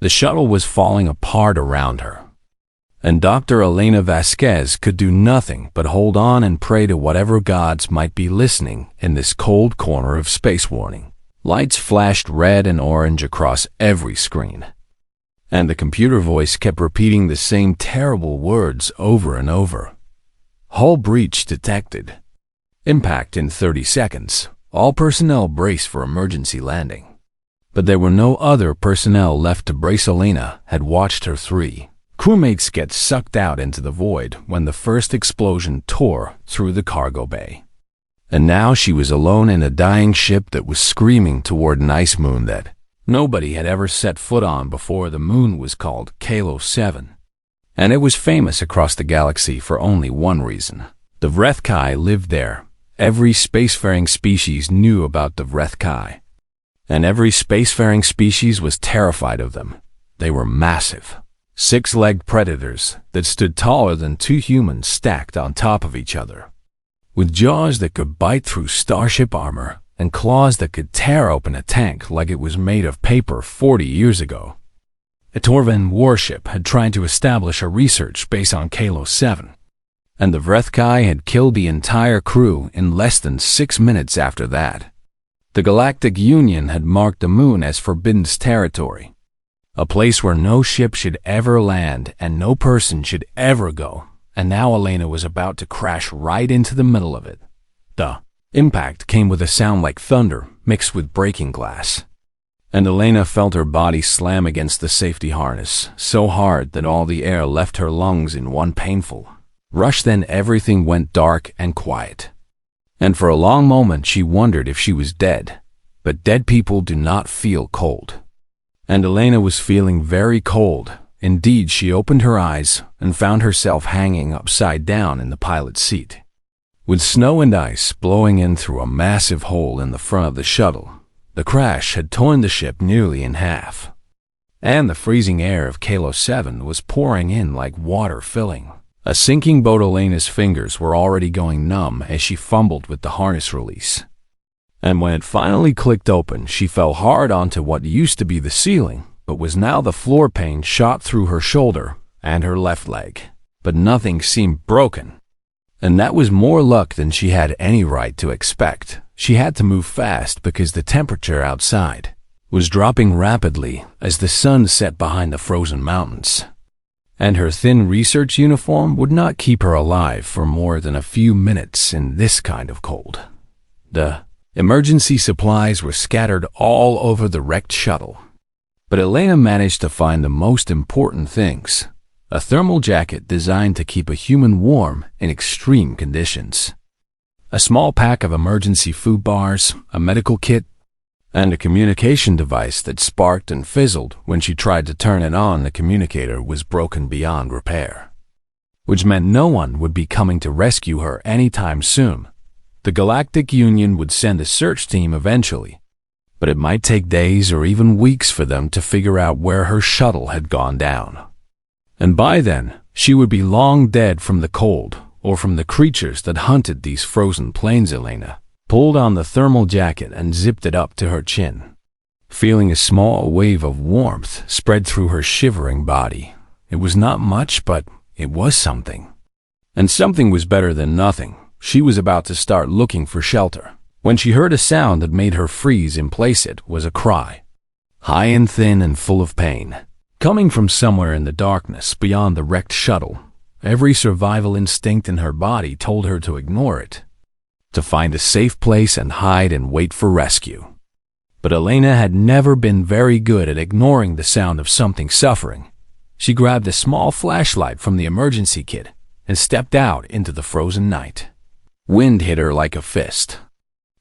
The shuttle was falling apart around her, and Dr. Elena Vasquez could do nothing but hold on and pray to whatever gods might be listening in this cold corner of space. Warning. Lights flashed red and orange across every screen, and the computer voice kept repeating the same terrible words over and over. Hull breach detected. Impact in 30 seconds. All personnel brace for emergency landing. But there were no other personnel left to brace. Elena had watched her 3 crewmates get sucked out into the void when the first explosion tore through the cargo bay. And now she was alone in a dying ship that was screaming toward an ice moon that nobody had ever set foot on before. The moon was called Kalo 7, and it was famous across the galaxy for only one reason. The HFY lived there. Every spacefaring species knew about the HFY, and every spacefaring species was terrified of them. They were massive, 6-legged predators that stood taller than 2 humans stacked on top of each other, with jaws that could bite through starship armor and claws that could tear open a tank like it was made of paper 40 years ago. A Torvan warship had tried to establish a research base on Kalo 7, and the HFY had killed the entire crew in less than 6 minutes after that. The Galactic Union had marked the moon as forbidden territory, a place where no ship should ever land and no person should ever go, and now Elena was about to crash right into the middle of it. The impact came with a sound like thunder mixed with breaking glass, and Elena felt her body slam against the safety harness so hard that all the air left her lungs in one painful rush. Then everything went dark and quiet, and for a long moment she wondered if she was dead. But dead people do not feel cold, and Elena was feeling very cold. Indeed, she opened her eyes and found herself hanging upside down in the pilot's seat, with snow and ice blowing in through a massive hole in the front of the shuttle. The crash had torn the ship nearly in half, and the freezing air of Kalo 7 was pouring in like water filling a sinking boat. Elena's fingers were already going numb as she fumbled with the harness release, and when it finally clicked open, she fell hard onto what used to be the ceiling, but was now the floor pane shot through her shoulder and her left leg. But nothing seemed broken, and that was more luck than she had any right to expect. She had to move fast because the temperature outside was dropping rapidly as the sun set behind the frozen mountains, and her thin research uniform would not keep her alive for more than a few minutes in this kind of cold. The emergency supplies were scattered all over the wrecked shuttle, but Elena managed to find the most important things: a thermal jacket designed to keep a human warm in extreme conditions, a small pack of emergency food bars, a medical kit, and a communication device that sparked and fizzled when she tried to turn it on. The communicator was broken beyond repair, which meant no one would be coming to rescue her anytime soon. The Galactic Union would send a search team eventually, but it might take days or even weeks for them to figure out where her shuttle had gone down. And by then, she would be long dead from the cold or from the creatures that hunted these frozen plains. Elena pulled on the thermal jacket and zipped it up to her chin, feeling a small wave of warmth spread through her shivering body. It was not much, but it was something. And something was better than nothing. She was about to start looking for shelter when she heard a sound that made her freeze in place. It was a cry, high and thin and full of pain, coming from somewhere in the darkness beyond the wrecked shuttle. Every survival instinct in her body told her to ignore it, to find a safe place and hide and wait for rescue. But Elena had never been very good at ignoring the sound of something suffering. She grabbed a small flashlight from the emergency kit and stepped out into the frozen night. Wind hit her like a fist,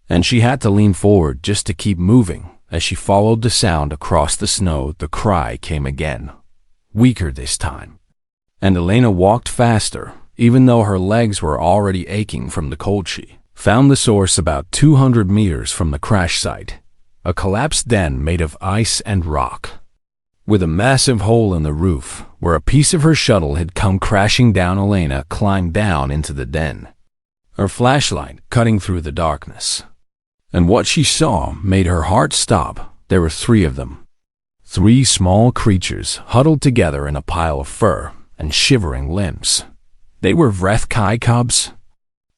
and she had to lean forward just to keep moving. As she followed the sound across the snow, the cry came again, weaker this time, and Elena walked faster, even though her legs were already aching from the cold. She found the source about 200 meters from the crash site, a collapsed den made of ice and rock, with a massive hole in the roof where a piece of her shuttle had come crashing down. Elena climbed down into the den, her flashlight cutting through the darkness, and what she saw made her heart stop. There were 3 of them, 3 small creatures huddled together in a pile of fur and shivering limbs. They were HFY cubs,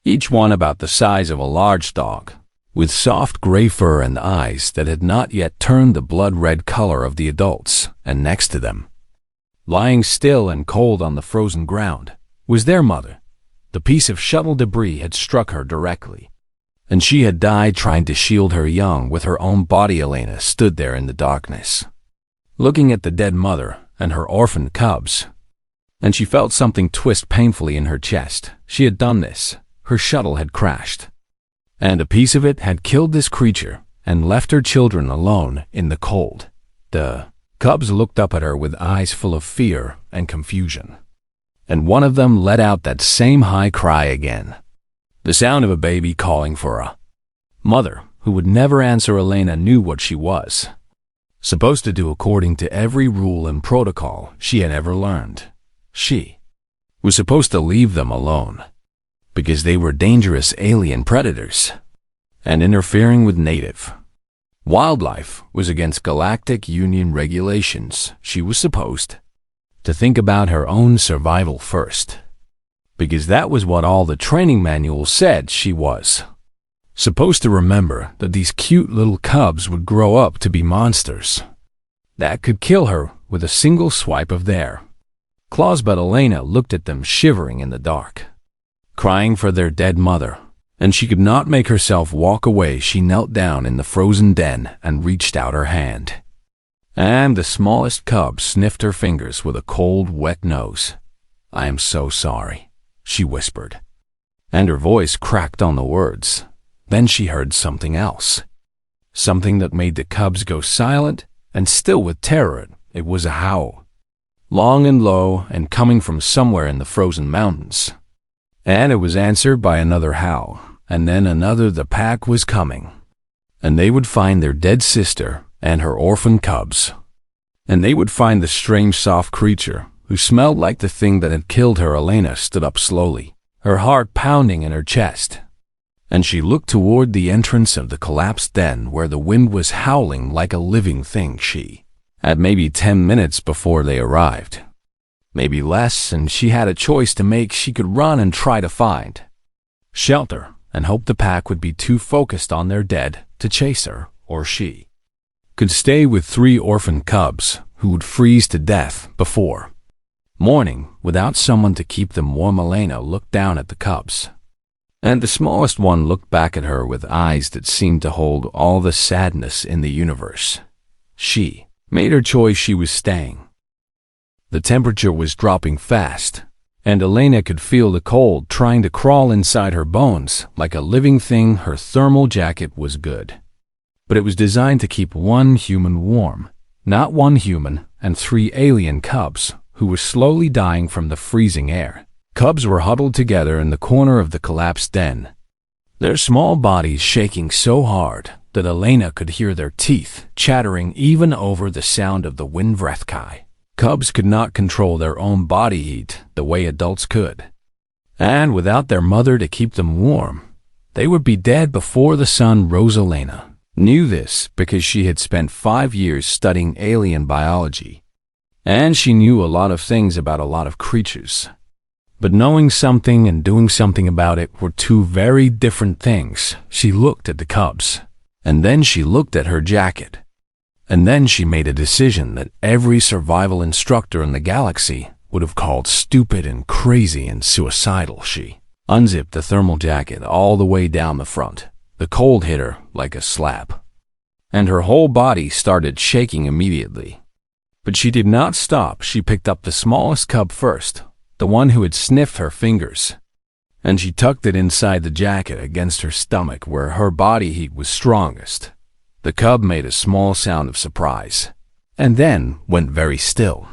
each one about the size of a large dog, with soft gray fur and eyes that had not yet turned the blood-red color of the adults. And next to them, lying still and cold on the frozen ground, was their mother. The piece of shuttle debris had struck her directly, and she had died trying to shield her young with her own body. Elena stood there in the darkness, looking at the dead mother and her orphaned cubs, and she felt something twist painfully in her chest. She had done this. Her shuttle had crashed, and a piece of it had killed this creature and left her children alone in the cold. The cubs looked up at her with eyes full of fear and confusion, and one of them let out that same high cry again, the sound of a baby calling for a mother who would never answer. Elena knew what she was supposed to do according to every rule and protocol she had ever learned. She was supposed to leave them alone, because they were dangerous alien predators, and interfering with native wildlife was against Galactic Union regulations. She was supposed to think about her own survival first, because that was what all the training manuals said. She was supposed to remember that these cute little cubs would grow up to be monsters that could kill her with a single swipe of their claws. But Elena looked at them shivering in the dark, crying for their dead mother, and she could not make herself walk away. She knelt down in the frozen den and reached out her hand, and the smallest cub sniffed her fingers with a cold, wet nose. "I am so sorry," she whispered, and her voice cracked on the words. Then she heard something else, something that made the cubs go silent and still with terror. It was a howl, long and low and coming from somewhere in the frozen mountains. And it was answered by another howl, and then another. The pack was coming, and they would find their dead sister and her orphan cubs, and they would find the strange soft creature who smelled like the thing that had killed her. Elena stood up slowly, her heart pounding in her chest, and she looked toward the entrance of the collapsed den where the wind was howling like a living thing. She had maybe 10 minutes before they arrived, maybe less, and she had a choice to make. She could run and try to find shelter and hope the pack would be too focused on their dead to chase her, or she could stay with 3 orphan cubs who would freeze to death before morning without someone to keep them warm. Elena looked down at the cubs, and the smallest one looked back at her with eyes that seemed to hold all the sadness in the universe. She made her choice. She was staying. The temperature was dropping fast, and Elena could feel the cold trying to crawl inside her bones like a living thing. Her thermal jacket was good, but it was designed to keep 1 human warm, not 1 human and 3 alien cubs who were slowly dying from the freezing air. Cubs were huddled together in the corner of the collapsed den, their small bodies shaking so hard that Elena could hear their teeth chattering even over the sound of the wind. HFY cubs could not control their own body heat the way adults could, and without their mother to keep them warm, they would be dead before the sun rose. Elena knew this because she had spent 5 years studying alien biology, and she knew a lot of things about a lot of creatures. But knowing something and doing something about it were 2 very different things. She looked at the cubs, and then she looked at her jacket, and then she made a decision that every survival instructor in the galaxy would have called stupid and crazy and suicidal. She unzipped the thermal jacket all the way down the front. The cold hit her like a slap, and her whole body started shaking immediately. But she did not stop. She picked up the smallest cub first, the one who had sniffed her fingers, and she tucked it inside the jacket against her stomach where her body heat was strongest. The cub made a small sound of surprise, and then went very still,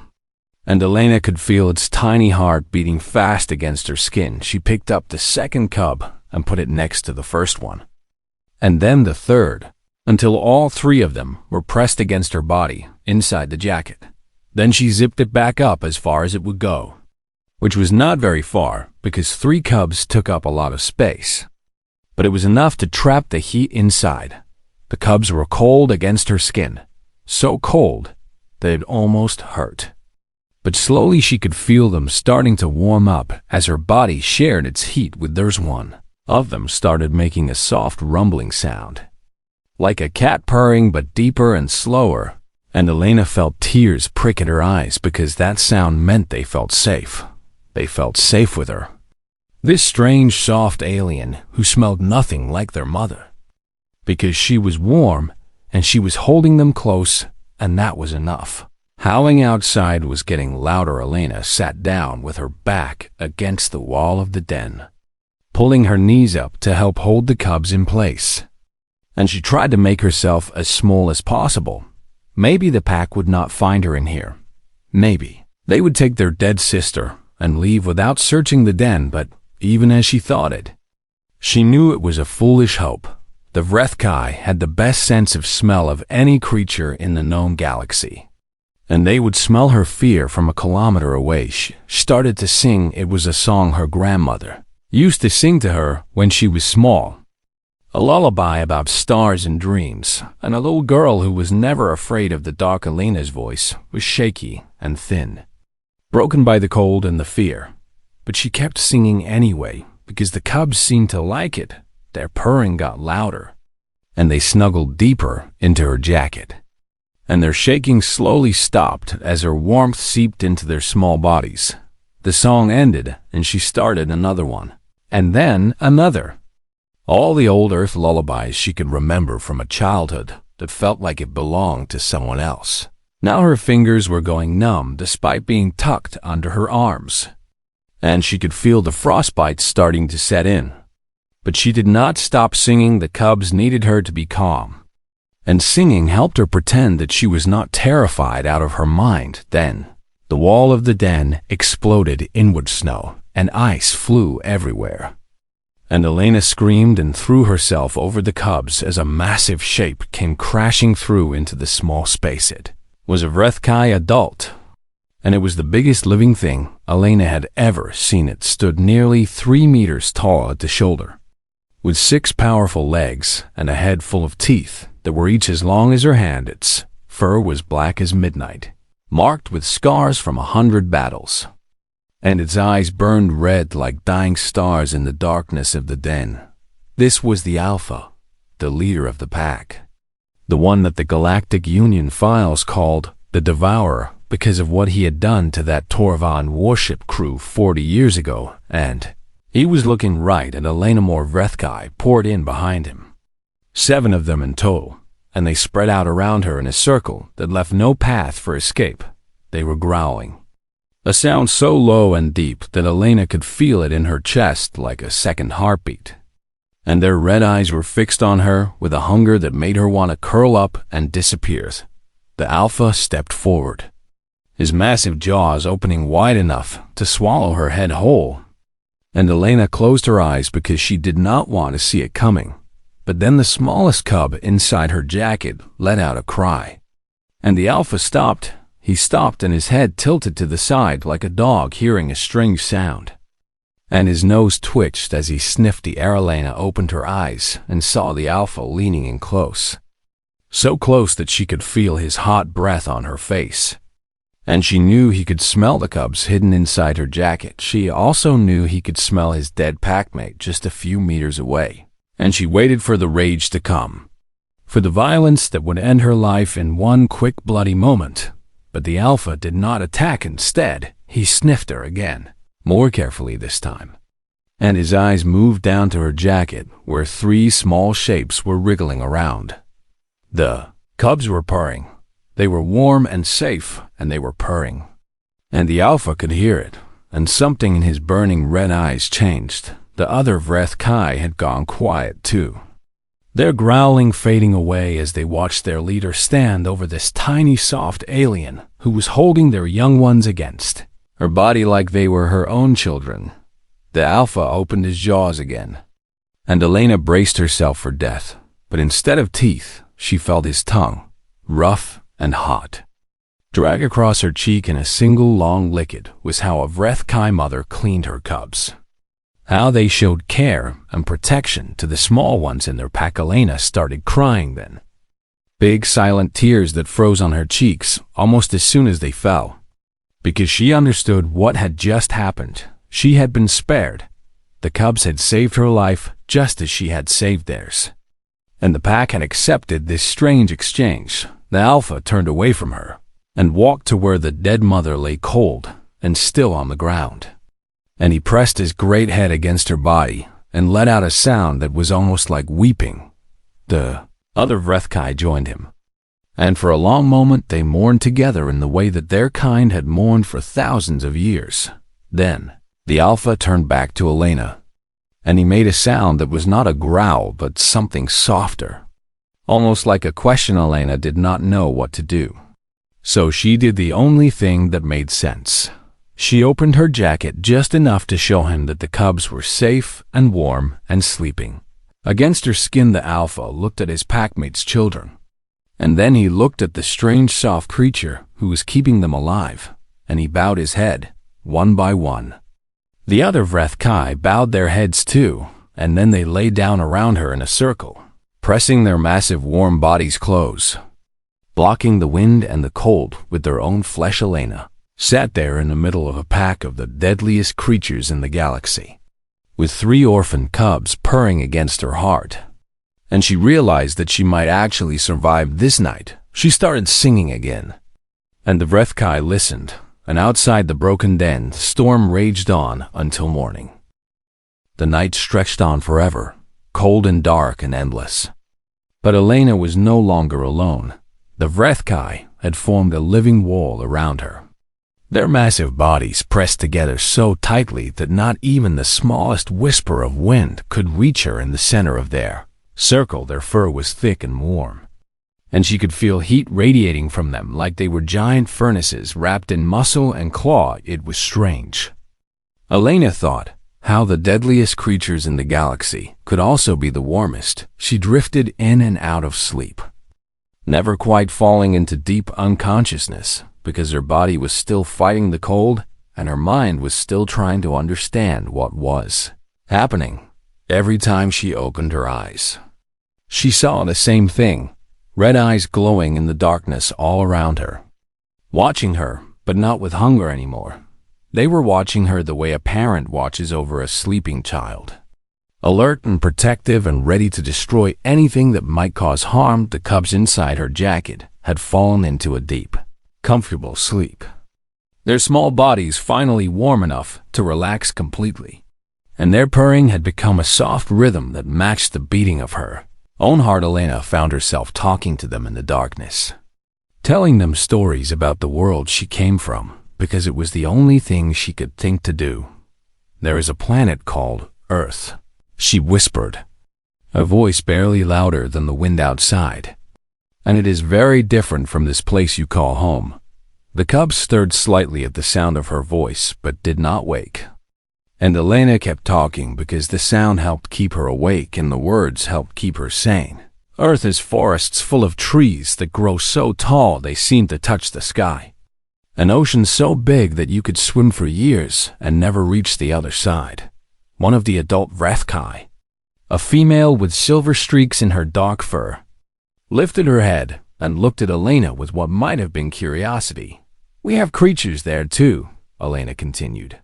and Elena could feel its tiny heart beating fast against her skin. She picked up the second cub and put it next to the first one, and then the third, until all 3 of them were pressed against her body inside the jacket. Then she zipped it back up as far as it would go, which was not very far because 3 cubs took up a lot of space, but it was enough to trap the heat inside. The cubs were cold against her skin, so cold that it almost hurt. But slowly she could feel them starting to warm up as her body shared its heat with theirs. One of them started making a soft rumbling sound, like a cat purring but deeper and slower, and Elena felt tears prick at her eyes because that sound meant they felt safe. They felt safe with her. This strange, soft alien who smelled nothing like their mother. Because she was warm and she was holding them close, and that was enough. Howling outside was getting louder. Elena sat down with her back against the wall of the den, pulling her knees up to help hold the cubs in place. And she tried to make herself as small as possible. Maybe the pack would not find her in here. Maybe they would take their dead sister and leave without searching the den, but even as she thought it, she knew it was a foolish hope. The HFY had the best sense of smell of any creature in the known galaxy, and they would smell her fear from a kilometer away. She started to sing. It was a song her grandmother used to sing to her when she was small. A lullaby about stars and dreams, and a little girl who was never afraid of the dark. Elena's voice was shaky and thin, broken by the cold and the fear. But she kept singing anyway, because the cubs seemed to like it. Their purring got louder, and they snuggled deeper into her jacket. And their shaking slowly stopped as her warmth seeped into their small bodies. The song ended, and she started another one, and then another. All the old Earth lullabies she could remember from a childhood that felt like it belonged to someone else. Now her fingers were going numb despite being tucked under her arms, and she could feel the frostbite starting to set in. But she did not stop singing. The cubs needed her to be calm, and singing helped her pretend that she was not terrified out of her mind. Then the wall of the den exploded inward. Snow and ice flew everywhere, and Elena screamed and threw herself over the cubs as a massive shape came crashing through into the small space. It was a HFY adult, and it was the biggest living thing Elena had ever seen. It stood nearly 3 meters tall at the shoulder, with 6 powerful legs and a head full of teeth that were each as long as her hand. Its fur was black as midnight, marked with scars from 100 battles, and its eyes burned red like dying stars in the darkness of the den. This was the Alpha, the leader of the pack, the one that the Galactic Union files called the Devourer because of what he had done to that Torvan warship crew 40 years ago, and he was looking right at Elena. More HFY poured in behind him, 7 of them in total, and they spread out around her in a circle that left no path for escape. They were growling, a sound so low and deep that Elena could feel it in her chest like a second heartbeat. And their red eyes were fixed on her with a hunger that made her want to curl up and disappear. The Alpha stepped forward, his massive jaws opening wide enough to swallow her head whole. And Elena closed her eyes because she did not want to see it coming. But then the smallest cub inside her jacket let out a cry, and the Alpha stopped. He stopped, and his head tilted to the side like a dog hearing a strange sound, and his nose twitched as he sniffed the air. Elena opened her eyes and saw the Alpha leaning in close, so close that she could feel his hot breath on her face. And she knew he could smell the cubs hidden inside her jacket. She also knew he could smell his dead packmate just a few meters away. And she waited for the rage to come, for the violence that would end her life in one quick bloody moment. But the Alpha did not attack. Instead, he sniffed her again, more carefully this time. And his eyes moved down to her jacket, where 3 small shapes were wriggling around. The cubs were purring. They were warm and safe, and they were purring. And the Alpha could hear it, and something in his burning red eyes changed. The other HFY had gone quiet too, their growling fading away as they watched their leader stand over this tiny soft alien who was holding their young ones against her body like they were her own children. The Alpha opened his jaws again, and Elena braced herself for death. But instead of teeth, she felt his tongue, rough and hot, drag across her cheek in a single long lick. It was how a HFY mother cleaned her cubs, how they showed care and protection to the small ones in their pack. Elena started crying then, big silent tears that froze on her cheeks almost as soon as they fell. Because she understood what had just happened. She had been spared. The cubs had saved her life just as she had saved theirs. And the pack had accepted this strange exchange. The alpha turned away from her and walked to where the dead mother lay cold and still on the ground. And he pressed his great head against her body and let out a sound that was almost like weeping. The other HFY joined him. And for a long moment they mourned together in the way that their kind had mourned for thousands of years. Then the alpha turned back to Elena, and he made a sound that was not a growl but something softer. Almost like a question. Elena did not know what to do. So she did the only thing that made sense. She opened her jacket just enough to show him that the cubs were safe and warm and sleeping. Against her skin the alpha looked at his packmates' children. And then he looked at the strange soft creature who was keeping them alive, and he bowed his head, one by one. The other HFY bowed their heads too, and then they lay down around her in a circle, pressing their massive warm bodies close. Blocking the wind and the cold with their own flesh, Elena sat there in the middle of a pack of the deadliest creatures in the galaxy, with 3 orphaned cubs purring against her heart. And she realized that she might actually survive this night. She started singing again. And the HFY listened, and outside the broken den, the storm raged on until morning. The night stretched on forever, cold and dark and endless. But Elena was no longer alone. The HFY had formed a living wall around her. Their massive bodies pressed together so tightly that not even the smallest whisper of wind could reach her in the center of their circle. Their fur was thick and warm, and she could feel heat radiating from them like they were giant furnaces wrapped in muscle and claw. It was strange. Elena thought how the deadliest creatures in the galaxy could also be the warmest. She drifted in and out of sleep, never quite falling into deep unconsciousness because her body was still fighting the cold and her mind was still trying to understand what was happening. Every time she opened her eyes, she saw the same thing, red eyes glowing in the darkness all around her, watching her, but not with hunger anymore. They were watching her the way a parent watches over a sleeping child, alert and protective and ready to destroy anything that might cause harm. The cubs inside her jacket had fallen into a deep, comfortable sleep, their small bodies finally warm enough to relax completely, and their purring had become a soft rhythm that matched the beating of her own heart. Elena found herself talking to them in the darkness, telling them stories about the world she came from, because it was the only thing she could think to do. There is a planet called Earth, she whispered, a voice barely louder than the wind outside. And it is very different from this place you call home. The cubs stirred slightly at the sound of her voice, but did not wake. And Elena kept talking because the sound helped keep her awake and the words helped keep her sane. Earth is forests full of trees that grow so tall they seem to touch the sky. An ocean so big that you could swim for years and never reach the other side. One of the adult HFY, a female with silver streaks in her dark fur, lifted her head and looked at Elena with what might have been curiosity. We have creatures there too, Elena continued.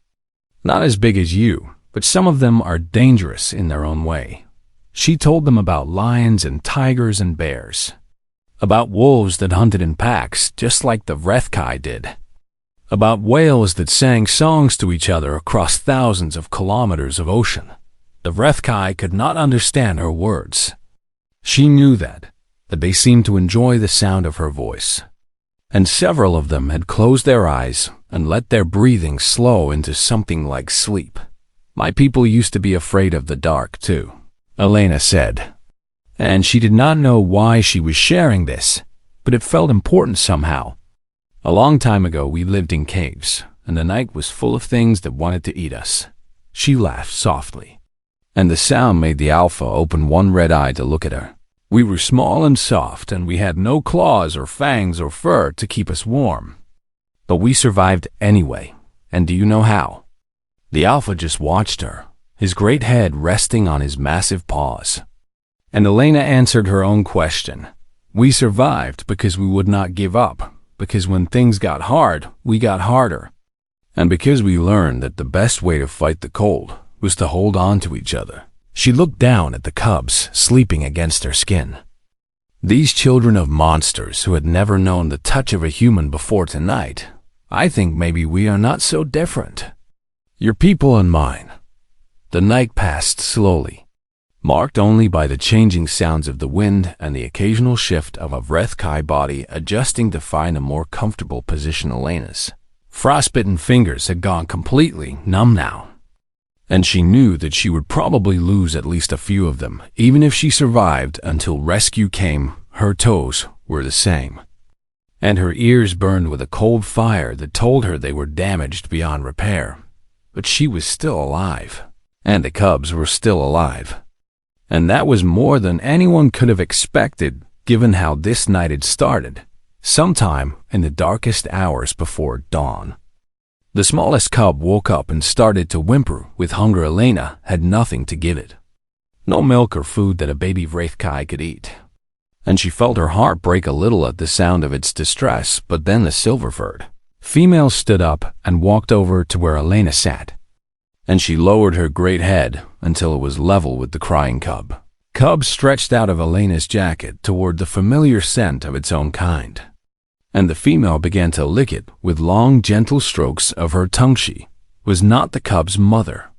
Not as big as you, but some of them are dangerous in their own way. She told them about lions and tigers and bears, about wolves that hunted in packs just like the HFY did, about whales that sang songs to each other across thousands of kilometers of ocean. The HFY could not understand her words. She knew that they seemed to enjoy the sound of her voice, and several of them had closed their eyes and let their breathing slow into something like sleep. My people used to be afraid of the dark too, Elena said, and she did not know why she was sharing this, but it felt important somehow. A long time ago we lived in caves, and the night was full of things that wanted to eat us. She laughed softly, and the sound made the alpha open one red eye to look at her. We were small and soft, and we had no claws or fangs or fur to keep us warm. But we survived anyway, and do you know how? The alpha just watched her, his great head resting on his massive paws. And Elena answered her own question. We survived because we would not give up, because when things got hard, we got harder, and because we learned that the best way to fight the cold was to hold on to each other. She looked down at the cubs sleeping against her skin. These children of monsters who had never known the touch of a human before tonight. I think maybe we are not so different. Your people and mine. The night passed slowly, marked only by the changing sounds of the wind and the occasional shift of a HFY body adjusting to find a more comfortable position. Elena's frostbitten fingers had gone completely numb now, and she knew that she would probably lose at least a few of them, even if she survived until rescue came. Her toes were the same, and her ears burned with a cold fire that told her they were damaged beyond repair. But she was still alive, and the cubs were still alive. And that was more than anyone could have expected, given how this night had started, sometime in the darkest hours before dawn. The smallest cub woke up and started to whimper with hunger. Elena had nothing to give it. No milk or food that a baby HFY could eat. And she felt her heart break a little at the sound of its distress. But then the silver-furred female stood up and walked over to where Elena sat, and she lowered her great head until it was level with the crying cub. Cub stretched out of Elena's jacket toward the familiar scent of its own kind, and the female began to lick it with long, gentle strokes of her tongue. She was not the cub's mother,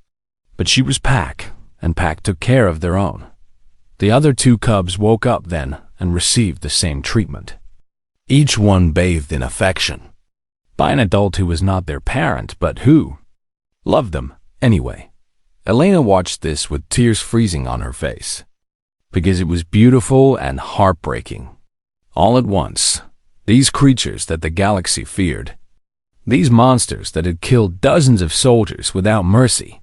but she was Pack, and Pack took care of their own. The other two cubs woke up then and received the same treatment, each one bathed in affection by an adult who was not their parent, but who loved them anyway. Elena watched this with tears freezing on her face, because it was beautiful and heartbreaking. All at once, these creatures that the galaxy feared, these monsters that had killed dozens of soldiers without mercy,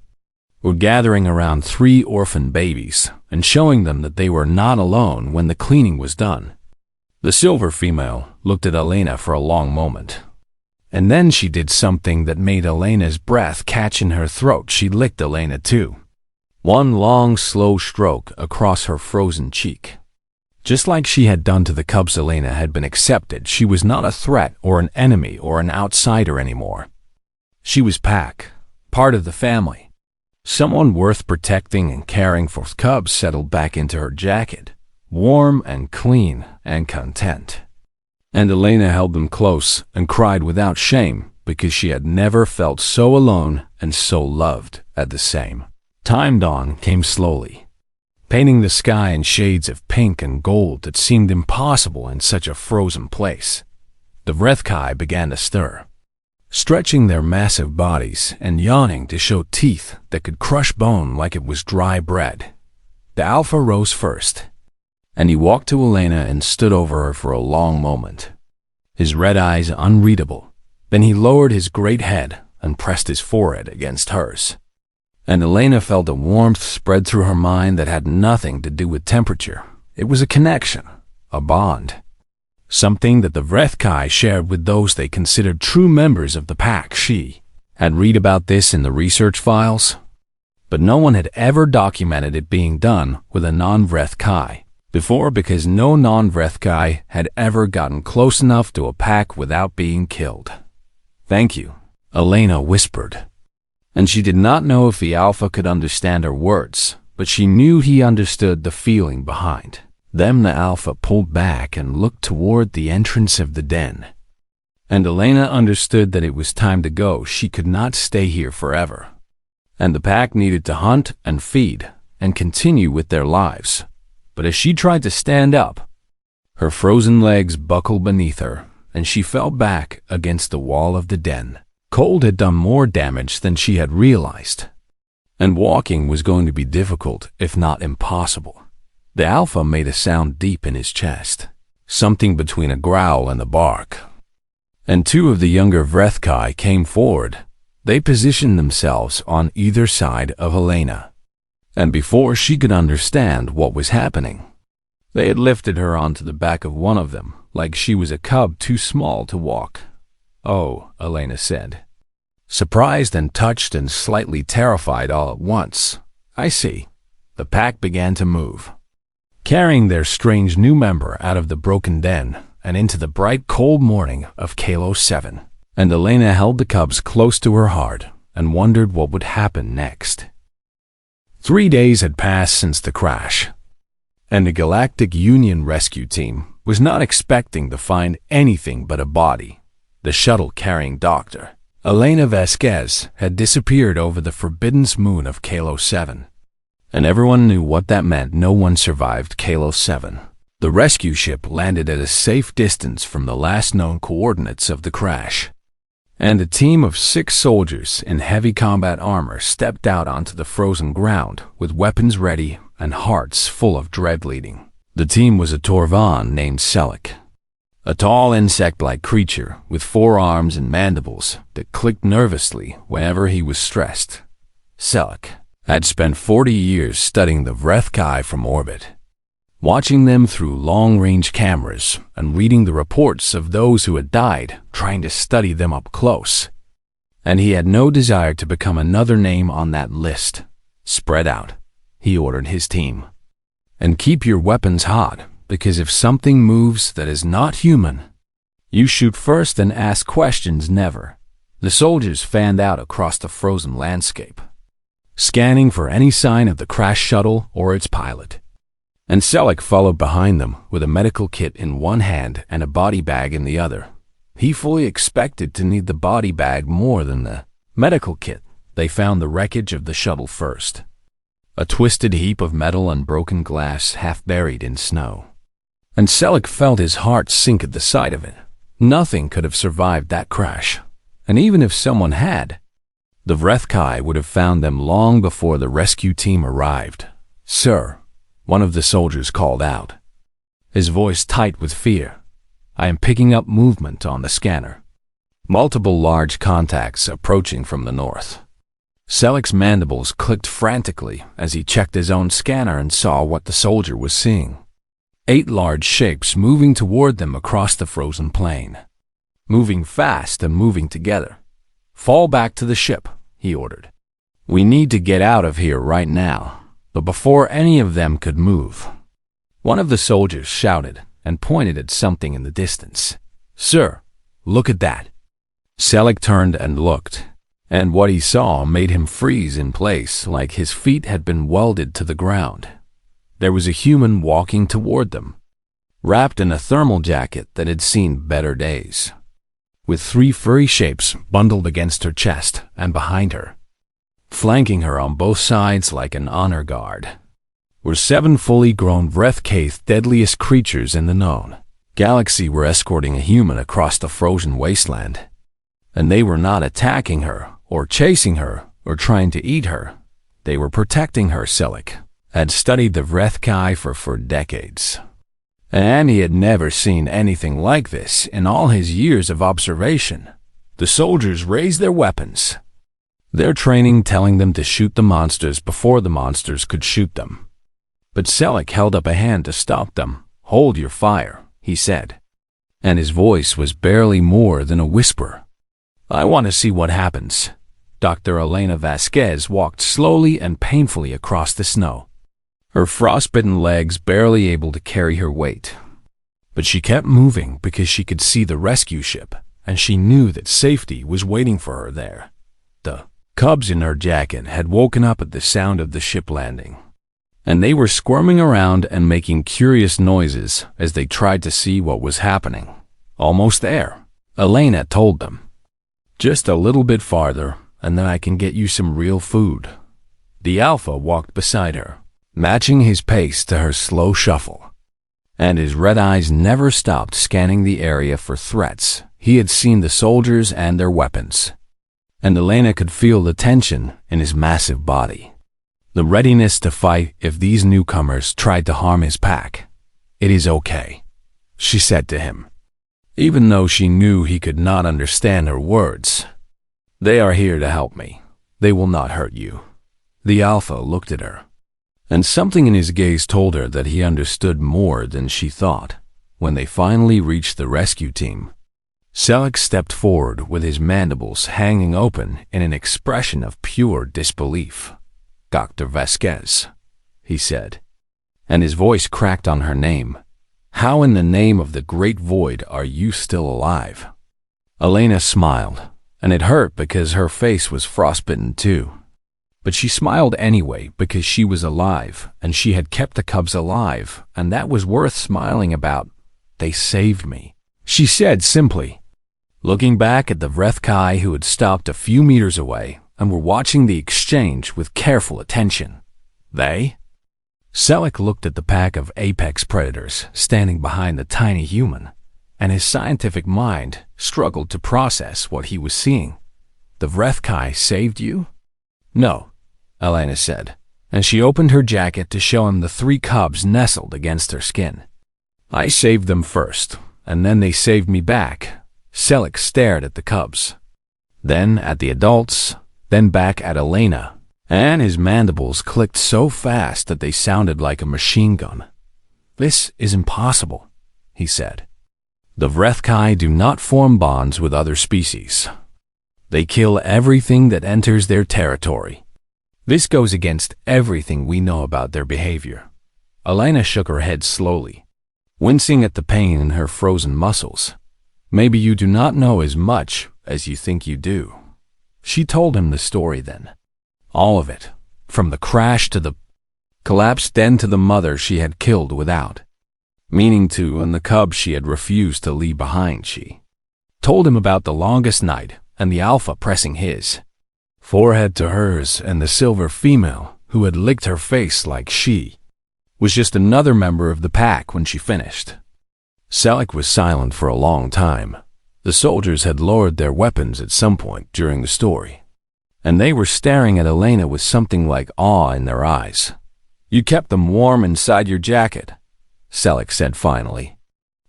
were gathering around 3 orphan babies and showing them that they were not alone when the cleaning was done. The silver female looked at Elena for a long moment, and then she did something that made Elena's breath catch in her throat. She licked Elena too. One long, slow stroke across her frozen cheek. Just like she had done to the cubs, Elena had been accepted. She was not a threat or an enemy or an outsider anymore. She was Pack, part of the family. Someone worth protecting and caring for. Cubs settled back into her jacket, warm and clean and content. And Elena held them close and cried without shame, because she had never felt so alone and so loved at the same time. Dawn came slowly, painting the sky in shades of pink and gold that seemed impossible in such a frozen place. The HFY began to stir, stretching their massive bodies and yawning to show teeth that could crush bone like it was dry bread. The Alpha rose first, and he walked to Elena and stood over her for a long moment, his red eyes unreadable. Then he lowered his great head and pressed his forehead against hers. And Elena felt a warmth spread through her mind that had nothing to do with temperature. It was a connection, a bond, something that the HFY shared with those they considered true members of the Pack. She had read about this in the research files, but no one had ever documented it being done with a non-HFY before, because no non-HFY had ever gotten close enough to a Pack without being killed. "Thank you," Elena whispered. And she did not know if the Alpha could understand her words, but she knew he understood the feeling behind them. The Alpha pulled back and looked toward the entrance of the den. And Elena understood that it was time to go. She could not stay here forever. And the Pack needed to hunt and feed and continue with their lives. But as she tried to stand up, her frozen legs buckled beneath her, and she fell back against the wall of the den. Cold had done more damage than she had realized, and walking was going to be difficult, if not impossible. The Alpha made a sound deep in his chest, something between a growl and a bark. And 2 of the younger HFY came forward. They positioned themselves on either side of Elena, and before she could understand what was happening, they had lifted her onto the back of one of them, like she was a cub too small to walk. "Oh," Elena said, surprised and touched and slightly terrified all at once. "I see." The Pack began to move. carrying their strange new member out of the broken den and into the bright, cold morning of Kalo 7. And Elena held the cubs close to her heart and wondered what would happen next. 3 days had passed since the crash, and the Galactic Union rescue team was not expecting to find anything but a body. The shuttle carrying Dr. Elena Vasquez had disappeared over the forbidden moon of Kalo 7, and everyone knew what that meant. No one survived Kalo 7. The rescue ship landed at a safe distance from the last known coordinates of the crash, and a team of 6 soldiers in heavy combat armor stepped out onto the frozen ground with weapons ready and hearts full of dread leading. The team was a Torvan named Selleck, a tall insect-like creature with 4 arms and mandibles that clicked nervously whenever he was stressed. Selleck had spent 40 years studying the HFY from orbit, watching them through long-range cameras and reading the reports of those who had died, trying to study them up close. And he had no desire to become another name on that list. Spread out, he ordered his team. And keep your weapons hot, because if something moves that is not human, you shoot first and ask questions never. The soldiers fanned out across the frozen landscape, scanning for any sign of the crash shuttle or its pilot. And Selleck followed behind them with a medical kit in one hand and a body bag in the other. He fully expected to need the body bag more than the medical kit. They found the wreckage of the shuttle first, a twisted heap of metal and broken glass half buried in snow. And Selleck felt his heart sink at the sight of it. Nothing could have survived that crash, and even if someone had, the HFY would have found them long before the rescue team arrived. "Sir," one of the soldiers called out, his voice tight with fear, "I am picking up movement on the scanner. Multiple large contacts approaching from the north." Selleck's mandibles clicked frantically as he checked his own scanner and saw what the soldier was seeing. 8 large shapes moving toward them across the frozen plain, moving fast and moving together. "Fall back to the ship," he ordered. "We need to get out of here right now." But before any of them could move, one of the soldiers shouted and pointed at something in the distance. "Sir, look at that." Selleck turned and looked, and what he saw made him freeze in place like his feet had been welded to the ground. There was a human walking toward them, wrapped in a thermal jacket that had seen better days, with 3 furry shapes bundled against her chest and behind her. Flanking her on both sides like an honor guard were 7 fully grown HFY's deadliest creatures in the known galaxy were escorting a human across the frozen wasteland. And they were not attacking her or chasing her or trying to eat her. They were protecting her. Selleck had studied the HFY for decades, and he had never seen anything like this in all his years of observation. The soldiers raised their weapons, their training telling them to shoot the monsters before the monsters could shoot them. But Selleck held up a hand to stop them. "Hold your fire," he said, and his voice was barely more than a whisper. "I want to see what happens." Dr. Elena Vasquez walked slowly and painfully across the snow, her frostbitten legs barely able to carry her weight. But she kept moving because she could see the rescue ship, and she knew that safety was waiting for her there. The cubs in her jacket had woken up at the sound of the ship landing, and they were squirming around and making curious noises as they tried to see what was happening. "Almost there," Elena told them. "Just a little bit farther, and then I can get you some real food." The Alpha walked beside her, matching his pace to her slow shuffle, and his red eyes never stopped scanning the area for threats. He had seen the soldiers and their weapons, and Elena could feel the tension in his massive body, the readiness to fight if these newcomers tried to harm his pack. "It is okay," she said to him, even though she knew he could not understand her words. "They are here to help me. They will not hurt you." The Alpha looked at her, and something in his gaze told her that he understood more than she thought. When they finally reached the rescue team, Selleck stepped forward with his mandibles hanging open in an expression of pure disbelief. "Dr. Vasquez," he said, and his voice cracked on her name. "How in the name of the great void are you still alive?" Elena smiled, and it hurt because her face was frostbitten too. But she smiled anyway because she was alive, and she had kept the cubs alive, and that was worth smiling about. "They saved me," she said simply, looking back at the HFY who had stopped a few meters away and were watching the exchange with careful attention. "They?" Selleck looked at the pack of apex predators standing behind the tiny human, and his scientific mind struggled to process what he was seeing. "The HFY saved you?" "No," Elena said, and she opened her jacket to show him the 3 cubs nestled against her skin. "I saved them first, and then they saved me back." Selleck stared at the cubs, then at the adults, then back at Elena, and his mandibles clicked so fast that they sounded like a machine gun. "This is impossible," he said. "The HFY do not form bonds with other species. They kill everything that enters their territory. This goes against everything we know about their behavior." Elena shook her head slowly, wincing at the pain in her frozen muscles. "Maybe you do not know as much as you think you do." She told him the story then. All of it, from the crash to the collapse, then to the mother she had killed without meaning to, and the cubs she had refused to leave behind. She told him about the longest night and the alpha pressing his forehead to hers, and the silver female who had licked her face like she was just another member of the pack when she finished. Selleck was silent for a long time. The soldiers had lowered their weapons at some point during the story, and they were staring at Elena with something like awe in their eyes. "You kept them warm inside your jacket," Selleck said finally.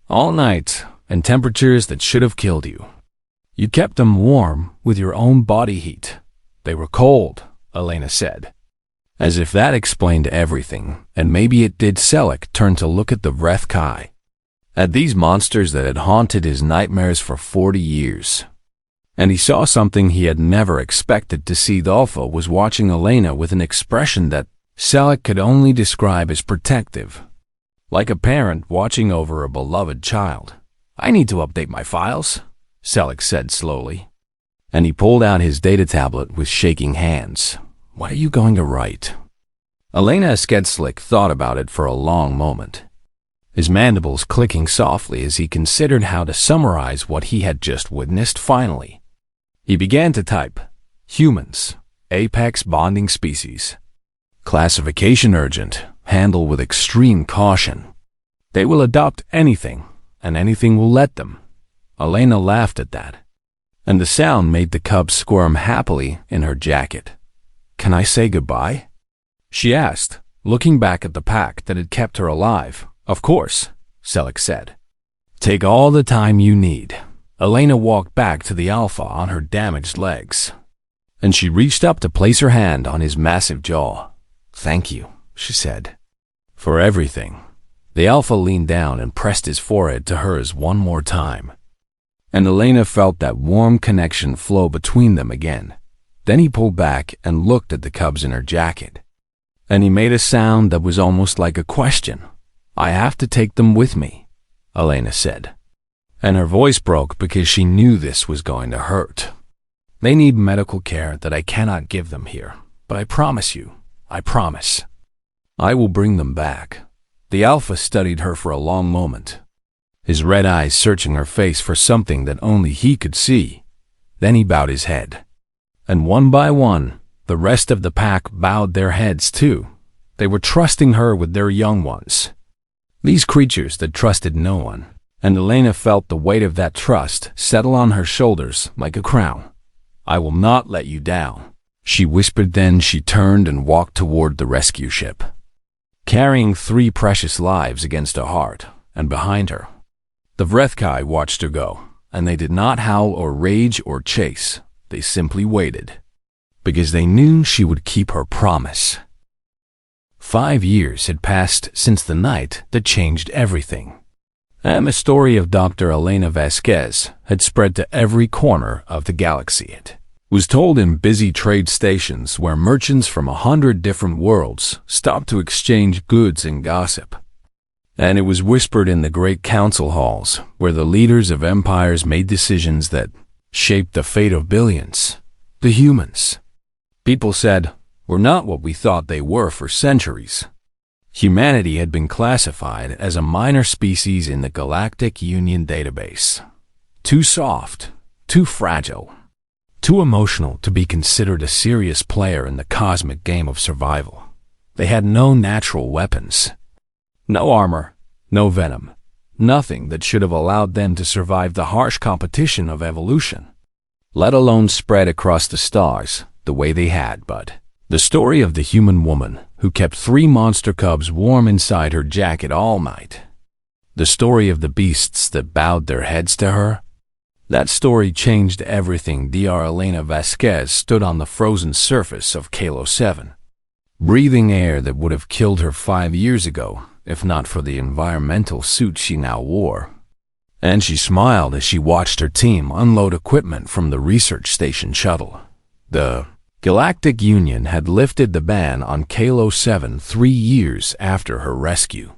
"All night, in temperatures that should have killed you. You kept them warm with your own body heat. They were cold," Elena said. As if that explained everything, and maybe it did. Selleck turned to look at the HFY, at these monsters that had haunted his nightmares for 40 years. And he saw something he had never expected to see. The alpha was watching Elena with an expression that Selleck could only describe as protective, like a parent watching over a beloved child. "I need to update my files," Selleck said slowly, and he pulled out his data tablet with shaking hands. "What are you going to write?" Elena Skedslick thought about it for a long moment, his mandibles clicking softly as he considered how to summarize what he had just witnessed. Finally, he began to type, "Humans, apex bonding species. Classification urgent, handle with extreme caution. They will adopt anything, and anything will let them." Elena laughed at that, and the sound made the cubs squirm happily in her jacket. "Can I say goodbye?" she asked, looking back at the pack that had kept her alive. "Of course," Selleck said. "Take all the time you need." Elena walked back to the alpha on her damaged legs, and she reached up to place her hand on his massive jaw. "Thank you," she said, "for everything." The alpha leaned down and pressed his forehead to hers one more time, and Elena felt that warm connection flow between them again. Then he pulled back and looked at the cubs in her jacket, and he made a sound that was almost like a question. "I have to take them with me," Elena said, and her voice broke because she knew this was going to hurt. "They need medical care that I cannot give them here, but I promise you, I promise, I will bring them back." The alpha studied her for a long moment, his red eyes searching her face for something that only he could see. Then he bowed his head, and one by one, the rest of the pack bowed their heads too. They were trusting her with their young ones, these creatures that trusted no one, and Elena felt the weight of that trust settle on her shoulders like a crown. "I will not let you down," she whispered. Then she turned and walked toward the rescue ship, carrying 3 precious lives against her heart, and behind her, the HFY watched her go, and they did not howl or rage or chase. They simply waited, because they knew she would keep her promise. 5 years had passed since the night that changed everything, and the story of Dr. Elena Vasquez had spread to every corner of the galaxy. It was told in busy trade stations where merchants from 100 different worlds stopped to exchange goods and gossip. And it was whispered in the great council halls where the leaders of empires made decisions that shaped the fate of billions, the humans. People said, "We're not what we thought they were for centuries." Humanity had been classified as a minor species in the Galactic Union database. Too soft, too fragile, too emotional to be considered a serious player in the cosmic game of survival. They had no natural weapons. No armor, no venom, nothing that should have allowed them to survive the harsh competition of evolution, let alone spread across the stars the way they had. But the story of the human woman who kept 3 monster cubs warm inside her jacket all night, the story of the beasts that bowed their heads to her, that story changed everything. Dr. Elena Vasquez stood on the frozen surface of Kalo 7, breathing air that would have killed her 5 years ago if not for the environmental suit she now wore. And she smiled as she watched her team unload equipment from the research station shuttle. The Galactic Union had lifted the ban on Kalo 7 3 years after her rescue,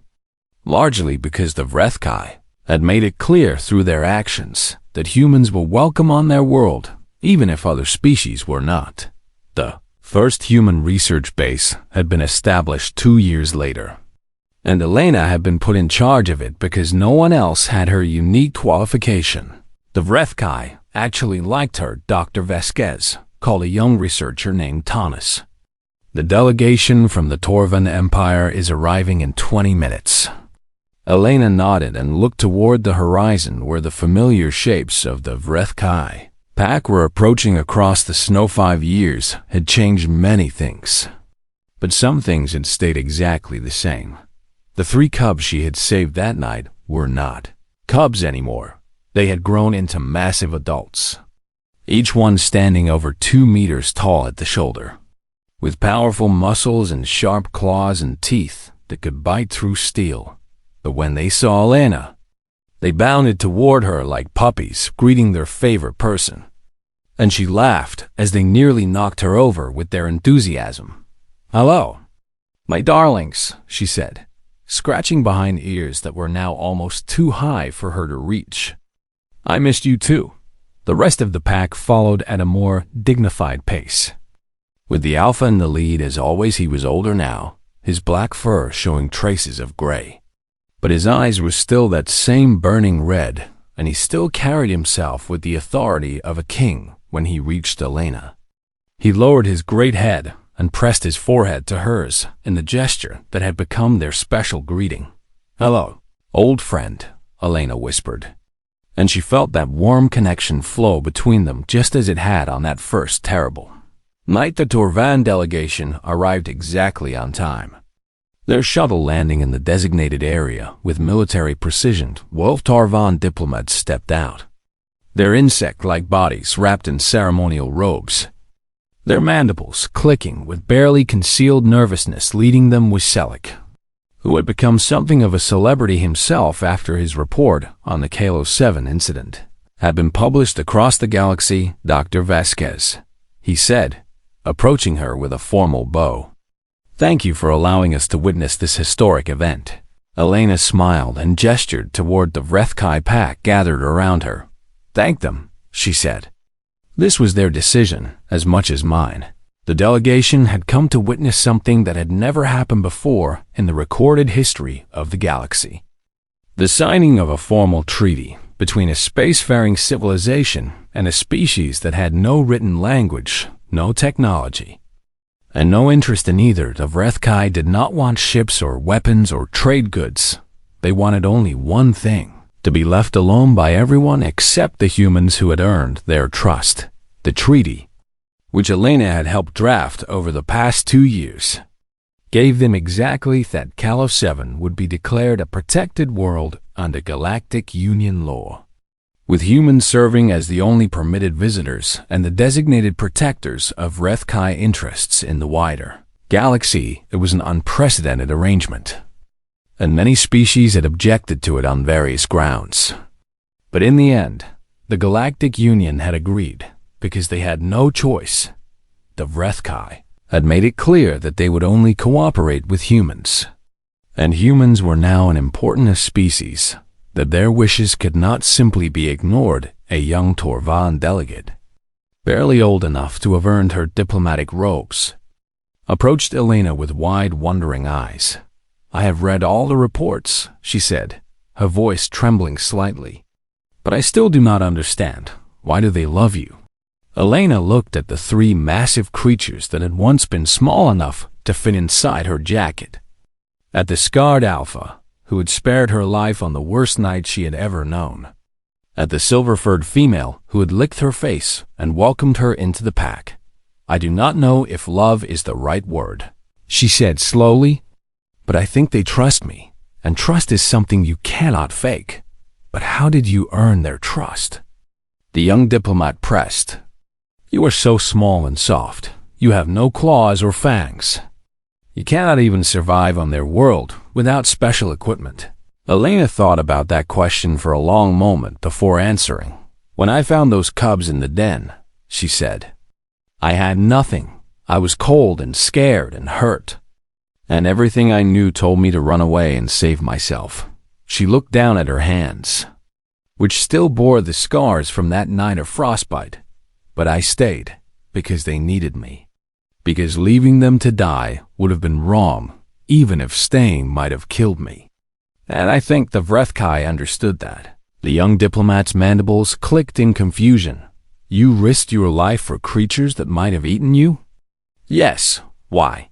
largely because the HFY had made it clear through their actions that humans were welcome on their world, even if other species were not. The first human research base had been established 2 years later, and Elena had been put in charge of it because no one else had her unique qualification. The HFY actually liked her. Dr. Vasquez called a young researcher named Thomas. "The delegation from the Torvan Empire is arriving in 20 minutes. Elena nodded and looked toward the horizon where the familiar shapes of the HFY pack were approaching across the snow. 5 years had changed many things, but some things had stayed exactly the same. The 3 cubs she had saved that night were not cubs anymore. They had grown into massive adults, each one standing over 2 meters tall at the shoulder, with powerful muscles and sharp claws and teeth that could bite through steel. But when they saw Elena, they bounded toward her like puppies greeting their favorite person. And she laughed as they nearly knocked her over with their enthusiasm. "Hello, my darlings," she said, scratching behind ears that were now almost too high for her to reach. "I missed you too." The rest of the pack followed at a more dignified pace, with the alpha in the lead. As always, he was older now, his black fur showing traces of gray. But his eyes were still that same burning red, and he still carried himself with the authority of a king when he reached Elena. He lowered his great head and pressed his forehead to hers in the gesture that had become their special greeting. "Hello, old friend," Elena whispered, and she felt that warm connection flow between them just as it had on that first terrible night. The Torvan delegation arrived exactly on time. Their shuttle landing in the designated area with military precision. 12 Torvan diplomats stepped out, their insect-like bodies wrapped in ceremonial robes, their mandibles clicking with barely concealed nervousness. Leading them was Selik, who had become something of a celebrity himself after his report on the Kalo 7 incident had been published across the galaxy. "Dr. Vasquez," he said, approaching her with a formal bow. "Thank you for allowing us to witness this historic event." Elena smiled and gestured toward the HFY pack gathered around her. "Thank them," she said. "This was their decision as much as mine." The delegation had come to witness something that had never happened before in the recorded history of the galaxy. The signing of a formal treaty between a spacefaring civilization and a species that had no written language, no technology, and no interest in either. The HFY did not want ships or weapons or trade goods. They wanted only one thing: to be left alone by everyone except the humans who had earned their trust. The treaty, which Elena had helped draft over the past 2 years, gave them exactly that. Kalo 7 would be declared a protected world under Galactic Union law, with humans serving as the only permitted visitors and the designated protectors of HFY interests in the wider galaxy. It was an unprecedented arrangement, and many species had objected to it on various grounds. But in the end, the Galactic Union had agreed. because they had no choice. The BowedHFY had made it clear that they would only cooperate with humans. And humans were now an important species, that their wishes could not simply be ignored. A young Torvan delegate, barely old enough to have earned her diplomatic robes, approached Elena with wide, wondering eyes. "I have read all the reports," she said, her voice trembling slightly. "But I still do not understand. Why do they love you?" Elena looked at the three massive creatures that had once been small enough to fit inside her jacket. At the scarred Alpha, who had spared her life on the worst night she had ever known. At the silver-furred female who had licked her face and welcomed her into the pack. "I do not know if love is the right word," she said slowly, "but I think they trust me, and trust is something you cannot fake. But how did you earn their trust?" The young diplomat pressed. "You are so small and soft. You have no claws or fangs. You cannot even survive on their world without special equipment." Elena thought about that question for a long moment before answering. "When I found those cubs in the den," she said, "I had nothing. I was cold and scared and hurt. And everything I knew told me to run away and save myself." She looked down at her hands, which still bore the scars from that night of frostbite. "But I stayed because they needed me. Because leaving them to die would have been wrong, even if staying might have killed me. And I think the BowedHFY understood that." The young diplomat's mandibles clicked in confusion. "You risked your life for creatures that might have eaten you?" "Yes. Why?"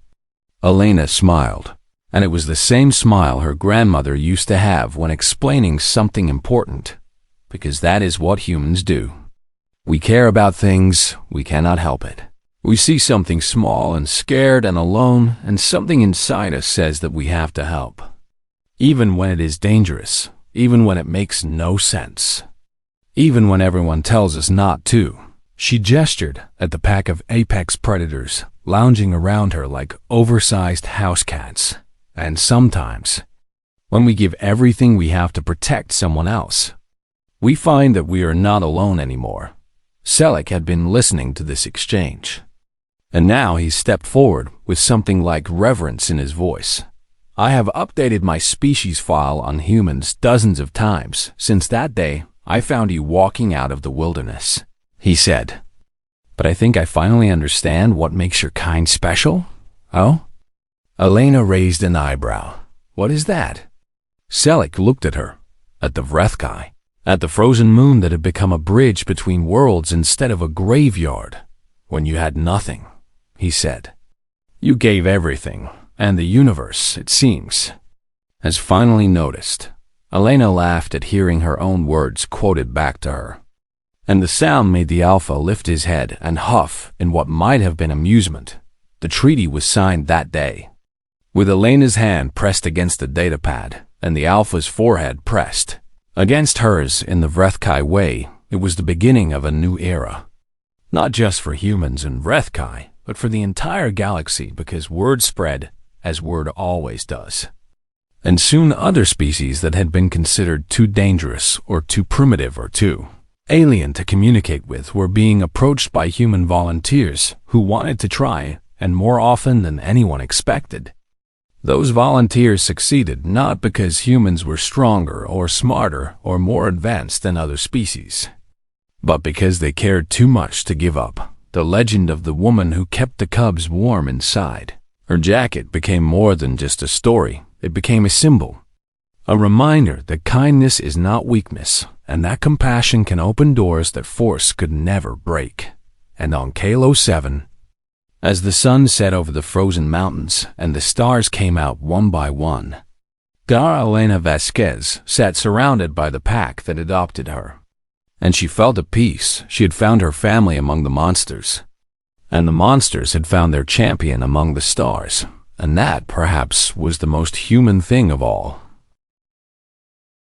Elena smiled, and it was the same smile her grandmother used to have when explaining something important. "Because that is what humans do. We care about things, we cannot help it. We see something small and scared and alone, and something inside us says that we have to help. Even when it is dangerous, even when it makes no sense. Even when everyone tells us not to." She gestured at the pack of apex predators lounging around her like oversized house cats. "And sometimes, when we give everything we have to protect someone else, we find that we are not alone anymore." Selleck had been listening to this exchange, and now he stepped forward with something like reverence in his voice. "I have updated my species file on humans dozens of times since that day I found you walking out of the wilderness," he said. "But I think I finally understand what makes your kind special." "Oh?" Elena raised an eyebrow. "What is that?" Selleck looked at her, at the BowedHFY, at the frozen moon that had become a bridge between worlds instead of a graveyard. "When you had nothing," he said. "You gave everything. And the universe, it seems, has finally noticed." Elena laughed at hearing her own words quoted back to her, and the sound made the Alpha lift his head and huff in what might have been amusement. The treaty was signed that day, with Elena's hand pressed against the datapad and the Alpha's forehead pressed against hers. In the BowedHFY way, it was the beginning of a new era, not just for humans and BowedHFY, but for the entire galaxy, because word spread as word always does. And soon other species that had been considered too dangerous or too primitive or too alien to communicate with were being approached by human volunteers who wanted to try, and more often than anyone expected. Those volunteers succeeded not because humans were stronger or smarter or more advanced than other species, but because they cared too much to give up. The legend of the woman who kept the cubs warm inside her jacket became more than just a story. It became a symbol, a reminder that kindness is not weakness, and that compassion can open doors that force could never break. And on Kalo 7, as the sun set over the frozen mountains and the stars came out one by one, Elena Vasquez sat surrounded by the pack that adopted her. And she felt at peace. She had found her family among the monsters, and the monsters had found their champion among the stars. And that, perhaps, was the most human thing of all.